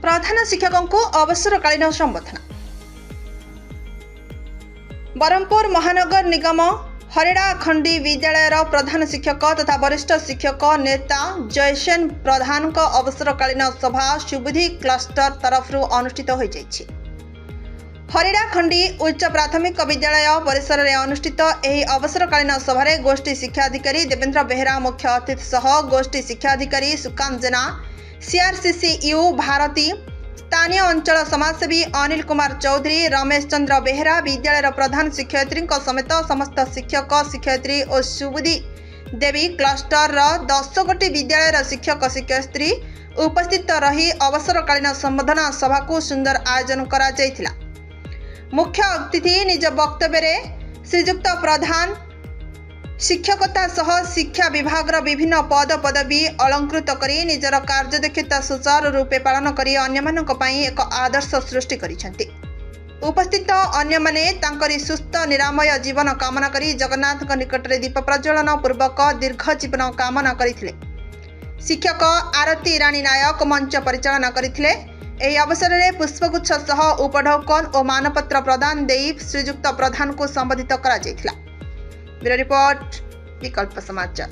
प्रधान शिक्षकों को अवसरकालीन संबोधन। बरहमपुर महानगर निगम हरिड़ाखंडी विद्यालय प्रधान शिक्षक तथा वरिष्ठ शिक्षक नेता जयसेन प्रधान अवसरकालीन सभा सुबुद्धि क्लस्टर तरफ अनुष्ठित हो जाइछि। हरिड़ाखंडी उच्च प्राथमिक विद्यालय परिसर में अनुष्ठित यह अवसरकालीन सभा गोष्ठी शिक्षाधिकारी देवेंद्र बेहरा मुख्य अतिथि सह गोष्ठी शिक्षाधिकारी सुकांत जेना, सीआरसीसीयू भारती, स्थानीय अंचल समाजसेवी अनिल कुमार चौधरी, रमेश चंद्र बेहरा, विद्यालय प्रधान शिक्षयित्री समेत समस्त शिक्षक शिक्षयित्री और सुबुद्धि देवी क्लस्टर 10 गोटी विद्यालय शिक्षक शिक्षयित्री उपस्थित रही अवसरकालीन संबोधना सभा को सुंदर आयोजन करा जायथिला। मुख्य अतिथि निज वक्तव्य श्रीजुक्त प्रधान शिक्षकता सह शिक्षा विभाग विभिन्न पद पदवी अलंकृत करी निजर कार्यदक्षता सुचारू रूपे पालन करी अन्यमानक पई एक आदर्श सृष्टि करिसेंती। उपस्थित अन्य माने तांकरी सुस्थ निरामय जीवन कामना करी जगन्नाथ निकट में दीप प्रज्वलन पूर्वक दीर्घ जीवन कामना करथिले। शिक्षक आरती राणी नायक मंच परिचालना करथिले। एही अवसर में पुष्पगुच्छ सह उपढौकन और मानपत्र प्रदान देई श्रीजुक्त प्रधान को संबोधित करा जायथिला। ब्यूरो रिपोर्ट विकल्प समाचार।